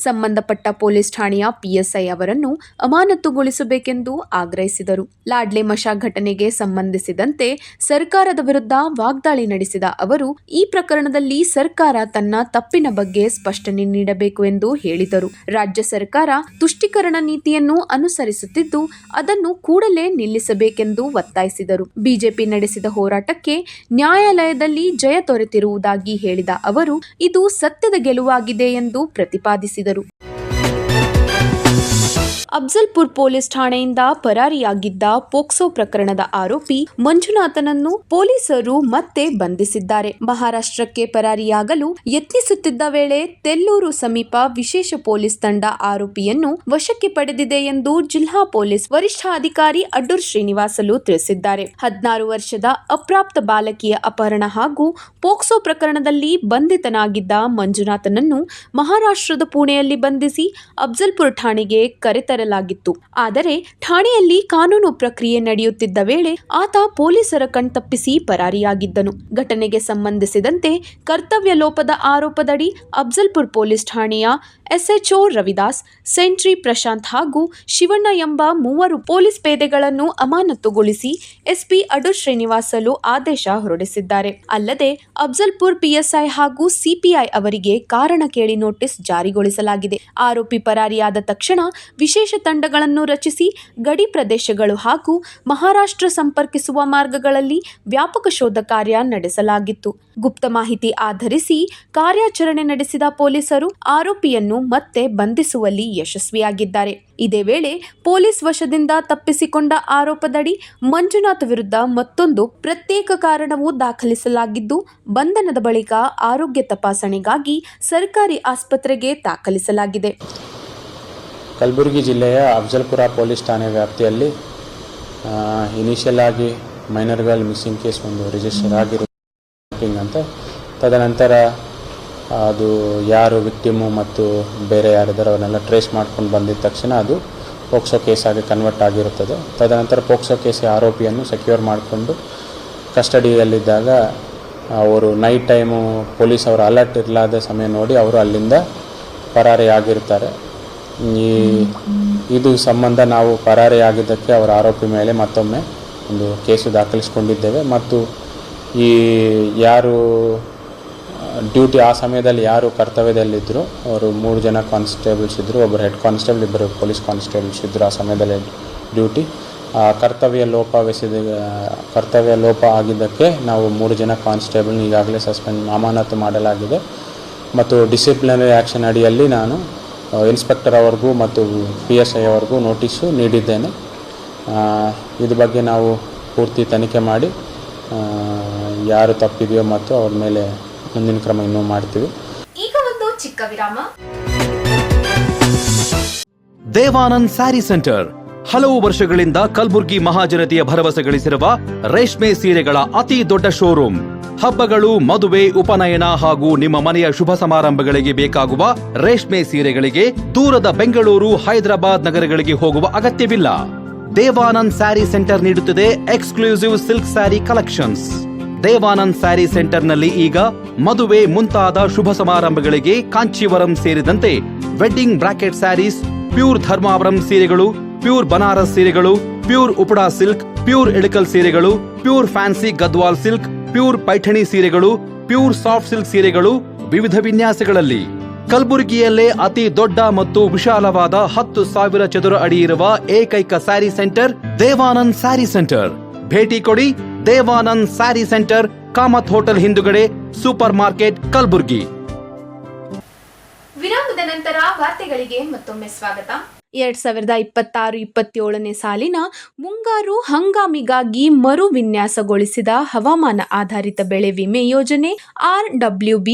ಸಂಬಂಧಪಟ್ಟ ಪೊಲೀಸ್ ಠಾಣೆಯ ಪಿಎಸ್ಐ ಅವರನ್ನು ಅಮಾನತುಗೊಳಿಸಬೇಕೆಂದು ಆಗ್ರಹಿಸಿದರು. ಲಾಡ್ಲೆ ಮಶಾ ಘಟನೆಗೆ ಸಂಬಂಧಿಸಿದಂತೆ ಸರ್ಕಾರದ ವಿರುದ್ಧ ವಾಗ್ದಾಳಿ ನಡೆಸಿದ ಅವರು, ಈ ಪ್ರಕರಣದಲ್ಲಿ ಸರ್ಕಾರ ತನ್ನ ತಪ್ಪಿನ ಬಗ್ಗೆ ಸ್ಪಷ್ಟನೆ ನೀಡಬೇಕು ಎಂದು ಹೇಳಿದರು. ರಾಜ್ಯ ಸರ್ಕಾರ ತುಷ್ಟೀಕರಣ ನೀತಿಯನ್ನು ಅನುಸರಿಸುತ್ತಿದ್ದು, ಅದನ್ನು ಕೂಡಲೇ ನಿಲ್ಲಿಸಬೇಕೆಂದು ಒತ್ತಾಯಿಸಿದರು. ಬಿಜೆಪಿ ನಡೆಸಿದ ಹೋರಾಟಕ್ಕೆ ನ್ಯಾಯಾಲಯದಲ್ಲಿ ಜಯ ದೊರೆತಿರುವುದಾಗಿ ಹೇಳಿದ ಅವರು, ಇದು ಸತ್ಯದ ಗೆಲುವಾಗಿದೆ ಎಂದು ಪ್ರತಿಪಾದಿಸಿದರು. ಅಫ್ಜಲ್ಪುರ್ ಪೊಲೀಸ್ ಠಾಣೆಯಿಂದ ಪರಾರಿಯಾಗಿದ್ದ ಪೋಕ್ಸೋ ಪ್ರಕರಣದ ಆರೋಪಿ ಮಂಜುನಾಥನನ್ನು ಪೊಲೀಸರು ಮತ್ತೆ ಬಂಧಿಸಿದ್ದಾರೆ. ಮಹಾರಾಷ್ಟ್ರಕ್ಕೆ ಪರಾರಿಯಾಗಲು ಯತ್ನಿಸುತ್ತಿದ್ದ ವೇಳೆ ತೆಲ್ಲೂರು ಸಮೀಪ ವಿಶೇಷ ಪೊಲೀಸ್ ತಂಡ ಆರೋಪಿಯನ್ನು ವಶಕ್ಕೆ ಪಡೆದಿದೆ ಎಂದು ಜಿಲ್ಲಾ ಪೊಲೀಸ್ ವರಿಷ್ಠಾಧಿಕಾರಿ ಅಡ್ಡೂರ್ ಶ್ರೀನಿವಾಸಲು ತಿಳಿಸಿದ್ದಾರೆ. 16 ವರ್ಷದ ಅಪ್ರಾಪ್ತ ಬಾಲಕಿಯ ಅಪಹರಣ ಹಾಗೂ ಪೋಕ್ಸೋ ಪ್ರಕರಣದಲ್ಲಿ ಬಂಧಿತನಾಗಿದ್ದ ಮಂಜುನಾಥನನ್ನು ಮಹಾರಾಷ್ಟ್ರದ ಪುಣೆಯಲ್ಲಿ ಬಂಧಿಸಿ ಅಫ್ಜಲ್ಪುರ್ ಠಾಣೆಗೆ ಕರೆತರಲಾಗಿತ್ತು. ಆದರೆ ಠಾಣೆಯಲ್ಲಿ ಕಾನೂನು ಪ್ರಕ್ರಿಯೆ ನಡೆಯುತ್ತಿದ್ದ ವೇಳೆ ಆತ ಪೊಲೀಸರ ಕಣ್ತಪ್ಪಿಸಿ ಪರಾರಿಯಾಗಿದ್ದನು. ಘಟನೆಗೆ ಸಂಬಂಧಿಸಿದಂತೆ ಕರ್ತವ್ಯ ಲೋಪದ ಆರೋಪದಡಿ ಅಫ್ಜಲ್ಪುರ್ ಪೊಲೀಸ್ ಠಾಣೆಯ ಎಸ್ಎಚ್ಒ ರವಿದಾಸ್, ಸೆಂಟ್ರಿ ಪ್ರಶಾಂತ್ ಹಾಗೂ ಶಿವಣ್ಣ ಎಂಬ 3 ಪೊಲೀಸ್ ಪೇದೆಗಳನ್ನು ಅಮಾನತುಗೊಳಿಸಿ ಎಸ್ಪಿ ಅಡ್ಡೂರ್ ಶ್ರೀನಿವಾಸಲು ಆದೇಶ ಹೊರಡಿಸಿದ್ದಾರೆ. ಅಲ್ಲದೆ ಅಫ್ಜಲ್ಪುರ್ ಪಿಎಸ್ಐ ಹಾಗೂ ಸಿಪಿಐ ಅವರಿಗೆ ಕಾರಣ ಕೇಳಿ ನೋಟಿಸ್ ಜಾರಿಗೊಳಿಸಲಾಗಿದೆ. ಆರೋಪಿ ಪರಾರಿಯಾದ ತಕ್ಷಣ ವಿಶೇಷ ತಂಡಗಳನ್ನು ರಚಿಸಿ ಗಡಿ ಪ್ರದೇಶಗಳು ಹಾಗೂ ಮಹಾರಾಷ್ಟ್ರ ಸಂಪರ್ಕಿಸುವ ಮಾರ್ಗಗಳಲ್ಲಿ ವ್ಯಾಪಕ ಶೋಧ ಕಾರ್ಯ ನಡೆಸಲಾಗಿತ್ತು. ಗುಪ್ತ ಮಾಹಿತಿ ಆಧರಿಸಿ ಕಾರ್ಯಾಚರಣೆ ನಡೆಸಿದ ಪೊಲೀಸರು ಆರೋಪಿಯನ್ನು ಮತ್ತೆ ಬಂಧಿಸುವಲ್ಲಿ ಯಶಸ್ವಿಯಾಗಿದ್ದಾರೆ. ಇದೇ ವೇಳೆ ಪೊಲೀಸ್ ವಶದಿಂದ ತಪ್ಪಿಸಿಕೊಂಡ ಆರೋಪದಡಿ ಮಂಜುನಾಥ್ ವಿರುದ್ಧ ಮತ್ತೊಂದು ಪ್ರತ್ಯೇಕ ಕಾರಣವೂ ದಾಖಲಿಸಲಾಗಿದ್ದು, ಬಂಧನದ ಬಳಿಕ ಆರೋಗ್ಯ ತಪಾಸಣೆಗಾಗಿ ಸರ್ಕಾರಿ ಆಸ್ಪತ್ರೆಗೆ ದಾಖಲಿಸಲಾಗಿದೆ. ಕಲಬುರಗಿ ಜಿಲ್ಲೆಯ ಅಫ್ಜಲ್ಪುರ ಪೊಲೀಸ್ ಠಾಣೆ ವ್ಯಾಪ್ತಿಯಲ್ಲಿ ಇನಿಷಿಯಲ್ ಆಗಿ ಮೈನರ್ ಗರ್ಲ್ ಮಿಸ್ಸಿಂಗ್ ಕೇಸ್ ಒಂದು ರಿಜಿಸ್ಟರ್ ಆಗಿರುತ್ತೆ ಅಂತ. ತದನಂತರ ಅದು ಯಾರು ವಿಕ್ಟಿಮು ಮತ್ತು ಬೇರೆ ಯಾರಿದ್ದಾರೆ ಅವನ್ನೆಲ್ಲ ಟ್ರೇಸ್ ಮಾಡ್ಕೊಂಡು ಬಂದಿದ್ದ ತಕ್ಷಣ ಅದು ಪೋಕ್ಸೋ ಕೇಸಾಗಿ ಕನ್ವರ್ಟ್ ಆಗಿರುತ್ತದೆ. ತದನಂತರ ಪೋಕ್ಸೋ ಕೇಸ್ ಆರೋಪಿಯನ್ನು ಸೆಕ್ಯೂರ್ ಮಾಡಿಕೊಂಡು ಕಸ್ಟಡಿಯಲ್ಲಿದ್ದಾಗ ಅವರು ನೈಟ್ ಟೈಮು ಪೊಲೀಸ್ ಅವರು ಅಲರ್ಟ್ ಇರಲಾದ ಸಮಯ ನೋಡಿ ಅವರು ಅಲ್ಲಿಂದ ಪರಾರಿ ಆಗಿರ್ತಾರೆ. ಇದು ಸಂಬಂಧ ನಾವು ಪರಾರಿಯಾಗಿದ್ದಕ್ಕೆ ಅವರ ಆರೋಪಿ ಮೇಲೆ ಮತ್ತೊಮ್ಮೆ ಒಂದು ಕೇಸು ದಾಖಲಿಸಿಕೊಂಡಿದ್ದೇವೆ ಮತ್ತು ಈ ಯಾರು ಡ್ಯೂಟಿ ಆ ಸಮಯದಲ್ಲಿ ಯಾರು ಕರ್ತವ್ಯದಲ್ಲಿದ್ದರು ಅವರು 3 ಜನ ಕಾನ್ಸ್ಟೇಬಲ್ಸ್ ಇದ್ದರು, ಒಬ್ಬರು ಹೆಡ್ ಕಾನ್ಸ್ಟೇಬಲ್, ಇಬ್ಬರು ಪೊಲೀಸ್ ಕಾನ್ಸ್ಟೇಬಲ್ಸ್ ಇದ್ದರು ಆ ಸಮಯದಲ್ಲಿ ಡ್ಯೂಟಿ. ಕರ್ತವ್ಯ ಲೋಪ ಆಗಿದ್ದಕ್ಕೆ ನಾವು 3 ಜನ ಕಾನ್ಸ್ಟೇಬಲ್ನ ಈಗಾಗಲೇ ಅಮಾನತು ಮಾಡಲಾಗಿದೆ ಮತ್ತು ಡಿಸಿಪ್ಲಿನರಿ ಆ್ಯಕ್ಷನ್ ಅಡಿಯಲ್ಲಿ ನಾನು ಇನ್ಸ್ಪೆಕ್ಟರ್ ಅವ್ರಿಗೂ ಮತ್ತು PSI ಅವ್ರಿಗೂ ನೋಟಿಸು ನೀಡಿದ್ದೇನೆ. ಇದ್ರ ಬಗ್ಗೆ ನಾವು ಪೂರ್ತಿ ತನಿಖೆ ಮಾಡಿ ಯಾರು ತಪ್ಪಿದೆಯೋ ಮತ್ತು ಅವ್ರ ಮೇಲೆ ಮುಂದಿನ ಕ್ರಮ ಇನ್ನೂ ಮಾಡ್ತೀವಿ. ಈಗ ಒಂದು ಚಿಕ್ಕ ವಿರಾಮ. ದೇವಾನಂದ್ ಸ್ಯಾರಿ ಸೆಂಟರ್ ಹಲವು ವರ್ಷಗಳಿಂದ ಕಲಬುರ್ಗಿ ಮಹಾಜನತೆಯ ಭರವಸೆ ಗಳಿಸಿರುವ ರೇಷ್ಮೆ ಸೀರೆಗಳ ಅತಿ ದೊಡ್ಡ ಶೋರೂಮ್. ಹಬ್ಬಗಳು, ಮದುವೆ, ಉಪನಯನ ಹಾಗೂ ನಿಮ್ಮ ಮನೆಯ ಶುಭ ಸಮಾರಂಭಗಳಿಗೆ ಬೇಕಾಗುವ ರೇಷ್ಮೆ ಸೀರೆಗಳಿಗೆ ದೂರದ ಬೆಂಗಳೂರು, ಹೈದರಾಬಾದ್ ನಗರಗಳಿಗೆ ಹೋಗುವ ಅಗತ್ಯವಿಲ್ಲ. ದೇವಾನಂದ್ ಸ್ಯಾರಿ ಸೆಂಟರ್ ನೀಡುತ್ತಿದೆ exclusive silk sari collections. Devanand sari ಸೆಂಟರ್ನಲ್ಲಿ ಈಗ ಮದುವೆ ಮುಂತಾದ ಶುಭ ಸಮಾರಂಭಗಳಿಗೆ ಕಾಂಚೀವರಂ ಸೇರಿದಂತೆ wedding brocade saris, pure Dharmavaram ಸೀರೆಗಳು, ಪ್ಯೂರ್ ಬನಾರಸ್ ಸೀರೆಗಳು, pure Uppada silk, pure Ilkal ಸೀರೆಗಳು, pure fancy Gadwal silk, pure Paithani ಸೀರೆಗಳು, ಪ್ಯೂರ್ ಸಾಫ್ಟ್ ಸಿಲ್ಕ್ ಸೀರೆಗಳು ವಿವಿಧ ವಿನ್ಯಾಸಗಳಲ್ಲಿ. ಕಲಬುರಗಿಯಲ್ಲೇ ಅತಿ ದೊಡ್ಡ ಮತ್ತು ವಿಶಾಲವಾದ 10,000 ಚದುರ ಅಡಿ ಇರುವ ಏಕೈಕ ಸ್ಯಾರಿ ಸೆಂಟರ್ ದೇವಾನಂದ್ ಸ್ಯಾರಿ ಸೆಂಟರ್. ಭೇಟಿ ಕೊಡಿ. ದೇವಾನಂದ್ ಸ್ಯಾರಿ ಸೆಂಟರ್, ಕಾಮತ್ ಹೋಟೆಲ್ ಹಿಂದುಗಡೆ, ಸೂಪರ್ ಮಾರ್ಕೆಟ್, ಕಲಬುರಗಿ. ವಿರಾಮದ ನಂತರ ವಾರ್ತೆಗಳಿಗೆ ಮತ್ತೊಮ್ಮೆ ಸ್ವಾಗತ. 2026-27ನೇ ಸಾಲಿನ ಮುಂಗಾರು ಹಂಗಾಮಿಗಾಗಿ ಮರು ವಿನ್ಯಾಸಗೊಳಿಸಿದ ಹವಾಮಾನ ಆಧಾರಿತ ಬೆಳೆ ವಿಮೆ ಯೋಜನೆ RWB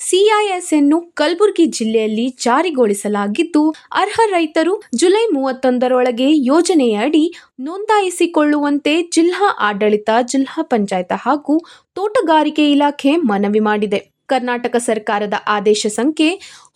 CIS ಅನ್ನು ಕಲಬುರಗಿ ಜಿಲ್ಲೆಯಲ್ಲಿ ಜಾರಿಗೊಳಿಸಲಾಗಿದ್ದು, ಅರ್ಹ ರೈತರು ಜುಲೈ 31ರೊಳಗೆ ಯೋಜನೆಯ ಅಡಿ ನೋಂದಾಯಿಸಿಕೊಳ್ಳುವಂತೆ ಜಿಲ್ಲಾ ಆಡಳಿತ, ಜಿಲ್ಲಾ ಪಂಚಾಯತ್ ಹಾಗೂ ತೋಟಗಾರಿಕೆ ಇಲಾಖೆ ಮನವಿ ಮಾಡಿದೆ. ಕರ್ನಾಟಕ ಸರ್ಕಾರದ ಆದೇಶ ಸಂಖ್ಯೆ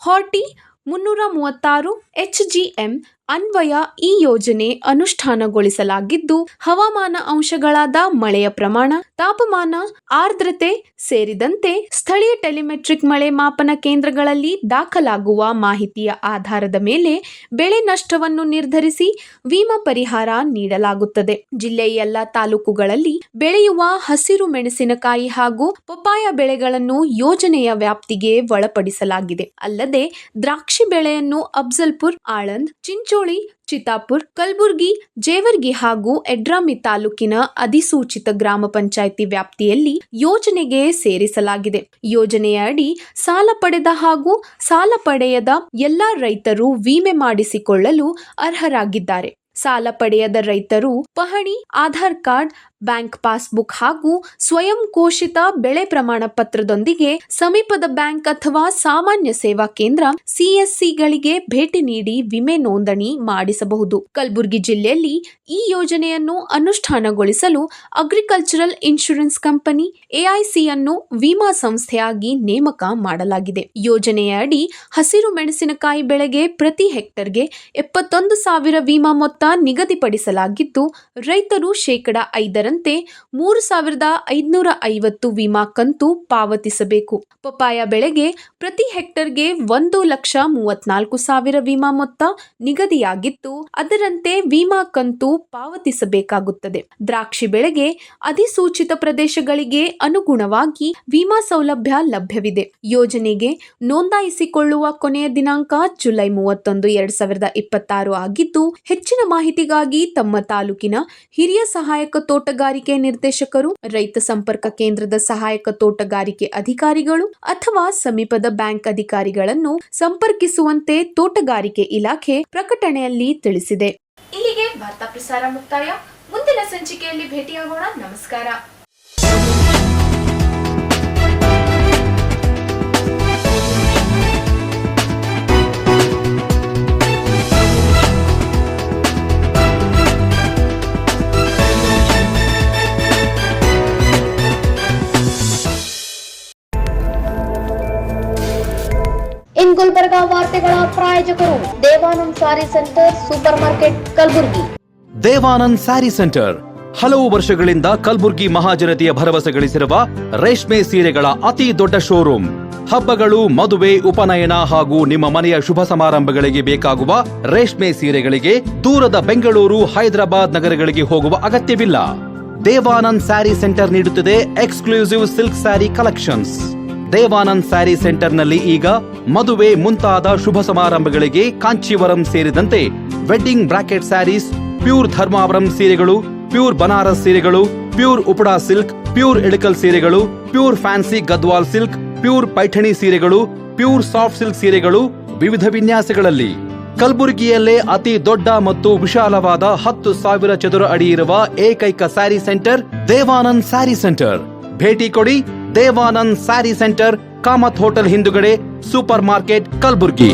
336 HGM ಅನ್ವಯ ಈ ಯೋಜನೆ ಅನುಷ್ಠಾನಗೊಳಿಸಲಾಗಿದ್ದು, ಹವಾಮಾನ ಅಂಶಗಳಾದ ಮಳೆಯ ಪ್ರಮಾಣ, ತಾಪಮಾನ, ಆರ್ದ್ರತೆ ಸೇರಿದಂತೆ ಸ್ಥಳೀಯ ಟೆಲಿಮೆಟ್ರಿಕ್ ಮಳೆ ಮಾಪನ ಕೇಂದ್ರಗಳಲ್ಲಿ ದಾಖಲಾಗುವ ಮಾಹಿತಿಯ ಆಧಾರದ ಮೇಲೆ ಬೆಳೆ ನಷ್ಟವನ್ನು ನಿರ್ಧರಿಸಿ ವಿಮಾ ಪರಿಹಾರ ನೀಡಲಾಗುತ್ತದೆ. ಜಿಲ್ಲೆಯ ಎಲ್ಲ ತಾಲೂಕುಗಳಲ್ಲಿ ಬೆಳೆಯುವ ಹಸಿರು ಮೆಣಸಿನಕಾಯಿ ಹಾಗೂ ಪಪಾಯ ಬೆಳೆಗಳನ್ನು ಯೋಜನೆಯ ವ್ಯಾಪ್ತಿಗೆ ಒಳಪಡಿಸಲಾಗಿದೆ. ಅಲ್ಲದೆ ದ್ರಾಕ್ಷಿ ಬೆಳೆಯನ್ನು ಅಫ್ಜಲ್ಪುರ್, ಆಳಂದ್, ಚಿಂಚೋಳಿ, ಚಿತ್ತಾಪುರ್, ಕಲಬುರ್ಗಿ, ಜೇವರ್ಗಿ ಹಾಗೂ ಎಡ್ರಾಮಿ ತಾಲೂಕಿನ ಅಧಿಸೂಚಿತ ಗ್ರಾಮ ಪಂಚಾಯಿತಿ ವ್ಯಾಪ್ತಿಯಲ್ಲಿ ಯೋಜನೆಗೆ ಸೇರಿಸಲಾಗಿದೆ. ಯೋಜನೆಯ ಅಡಿ ಸಾಲ ಪಡೆದ ಹಾಗೂ ಸಾಲ ಪಡೆಯದ ಎಲ್ಲಾ ರೈತರು ವಿಮೆ ಮಾಡಿಸಿಕೊಳ್ಳಲು ಅರ್ಹರಾಗಿದ್ದಾರೆ. ಸಾಲ ಪಡೆಯದ ರೈತರು ಪಹಣಿ, ಆಧಾರ್ ಕಾರ್ಡ್, ಬ್ಯಾಂಕ್ ಪಾಸ್ಬುಕ್ ಹಾಗೂ ಸ್ವಯಂ ಘೋಷಿತ ಬೆಳೆ ಪ್ರಮಾಣ ಪತ್ರದೊಂದಿಗೆ ಸಮೀಪದ ಬ್ಯಾಂಕ್ ಅಥವಾ ಸಾಮಾನ್ಯ ಸೇವಾ ಕೇಂದ್ರ CSCಗಳಿಗೆ ಭೇಟಿ ನೀಡಿ ವಿಮೆ ನೋಂದಣಿ ಮಾಡಿಸಬಹುದು. ಕಲಬುರಗಿ ಜಿಲ್ಲೆಯಲ್ಲಿ ಈ ಯೋಜನೆಯನ್ನು ಅನುಷ್ಠಾನಗೊಳಿಸಲು ಅಗ್ರಿಕಲ್ಚರಲ್ ಇನ್ಶೂರೆನ್ಸ್ ಕಂಪನಿ AIC ಅನ್ನು ವಿಮಾ ಸಂಸ್ಥೆಯಾಗಿ ನೇಮಕ ಮಾಡಲಾಗಿದೆ. ಯೋಜನೆಯ ಅಡಿ ಹಸಿರು ಮೆಣಸಿನಕಾಯಿ ಬೆಳೆಗೆ ಪ್ರತಿ ಹೆಕ್ಟರ್ಗೆ 71,000 ವಿಮಾ ಮೊತ್ತ ನಿಗದಿಪಡಿಸಲಾಗಿದ್ದು, ರೈತರು 5% 3,550 ವಿಮಾ ಕಂತು ಪಾವತಿಸಬೇಕು. ಪಪಾಯ ಬೆಳೆಗೆ ಪ್ರತಿ ಹೆಕ್ಟರ್ಗೆ 1,34,000 ವಿಮಾ ಮೊತ್ತ ನಿಗದಿಯಾಗಿದ್ದು, ಅದರಂತೆ ವಿಮಾ ಕಂತು ಪಾವತಿಸಬೇಕಾಗುತ್ತದೆ. ದ್ರಾಕ್ಷಿ ಬೆಳೆಗೆ ಅಧಿಸೂಚಿತ ಪ್ರದೇಶಗಳಿಗೆ ಅನುಗುಣವಾಗಿ ವಿಮಾ ಸೌಲಭ್ಯ ಲಭ್ಯವಿದೆ. ಯೋಜನೆಗೆ ನೋಂದಾಯಿಸಿಕೊಳ್ಳುವ ಕೊನೆಯ ದಿನಾಂಕ ಜುಲೈ 31, 2026 ಆಗಿದ್ದು, ಹೆಚ್ಚಿನ ಮಾಹಿತಿಗಾಗಿ ತಮ್ಮ ತಾಲೂಕಿನ ಹಿರಿಯ ಸಹಾಯಕ ತೋಟಗಾರಿಕೆ ನಿರ್ದೇಶಕರು, ರೈತ ಸಂಪರ್ಕ ಕೇಂದ್ರದ ಸಹಾಯಕ ತೋಟಗಾರಿಕೆ ಅಧಿಕಾರಿಗಳು ಅಥವಾ ಸಮೀಪದ ಬ್ಯಾಂಕ್ ಅಧಿಕಾರಿಗಳನ್ನು ಸಂಪರ್ಕಿಸುವಂತೆ ತೋಟಗಾರಿಕೆ ಇಲಾಖೆ ಪ್ರಕಟಣೆಯಲ್ಲಿ ತಿಳಿಸಿದೆ. ಇಲ್ಲಿಗೆ ವಾರ್ತಾ ಪ್ರಸಾರ ಮುಕ್ತಾಯ. ಮುಂದಿನ ಸಂಚಿಕೆಯಲ್ಲಿ ಭೇಟಿಯಾಗೋಣ. ನಮಸ್ಕಾರ. ಇನ್ ಗುಲ್ಬರ್ಗಾ ವಾರ್ತೆಗಳ ಪ್ರಾಯೋಜಕರು Devanand sari centre, super market, Kalaburagi. Devanand sari centre ಹಲವು ವರ್ಷಗಳಿಂದ ಕಲಬುರ್ಗಿ ಮಹಾಜನತೆಯ ಭರವಸೆ ಗಳಿಸಿರುವ ರೇಷ್ಮೆ ಸೀರೆಗಳ ಅತಿ ದೊಡ್ಡ ಶೋರೂಮ್. ಹಬ್ಬಗಳು, ಮದುವೆ, ಉಪನಯನ ಹಾಗೂ ನಿಮ್ಮ ಮನೆಯ ಶುಭ ಸಮಾರಂಭಗಳಿಗೆ ಬೇಕಾಗುವ ರೇಷ್ಮೆ ಸೀರೆಗಳಿಗೆ ದೂರದ ಬೆಂಗಳೂರು, ಹೈದರಾಬಾದ್ ನಗರಗಳಿಗೆ ಹೋಗುವ ಅಗತ್ಯವಿಲ್ಲ. ದೇವಾನಂದ್ ಸ್ಯಾರಿ ಸೆಂಟರ್ ನೀಡುತ್ತಿದೆ exclusive silk sari collections. Devanand sari ಸೆಂಟರ್ನಲ್ಲಿ ಈಗ ಮದುವೆ ಮುಂತಾದ ಶುಭ ಸಮಾರಂಭಗಳಿಗೆ ಕಾಂಚೀವರಂ ಸೇರಿದಂತೆ wedding brocade saris, pure Dharmavaram ಸೀರೆಗಳು, ಪ್ಯೂರ್ ಬನಾರಸ್ ಸೀರೆಗಳು, pure Uppada silk, pure Ilkal ಸೀರೆಗಳು, pure fancy Gadwal silk, pure Paithani ಸೀರೆಗಳು, ಪ್ಯೂರ್ ಸಾಫ್ಟ್ ಸಿಲ್ಕ್ ಸೀರೆಗಳು ವಿವಿಧ ವಿನ್ಯಾಸಗಳಲ್ಲಿ. ಕಲಬುರಗಿಯಲ್ಲೇ ಅತಿ ದೊಡ್ಡ ಮತ್ತು ವಿಶಾಲವಾದ 10,000 ಚದುರ ಅಡಿ ಇರುವ ಏಕೈಕ ಸ್ಯಾರಿ ಸೆಂಟರ್ ದೇವಾನಂದ್ ಸ್ಯಾರಿ ಸೆಂಟರ್. ಭೇಟಿ ಕೊಡಿ. ದೇವಾನಂದ್ ಸ್ಯಾರಿ ಸೆಂಟರ್, ಕಾಮತ್ ಹೋಟೆಲ್ ಹಿಂದುಗಡೆ, ಸೂಪರ್ ಮಾರ್ಕೆಟ್, ಕಲಬುರಗಿ.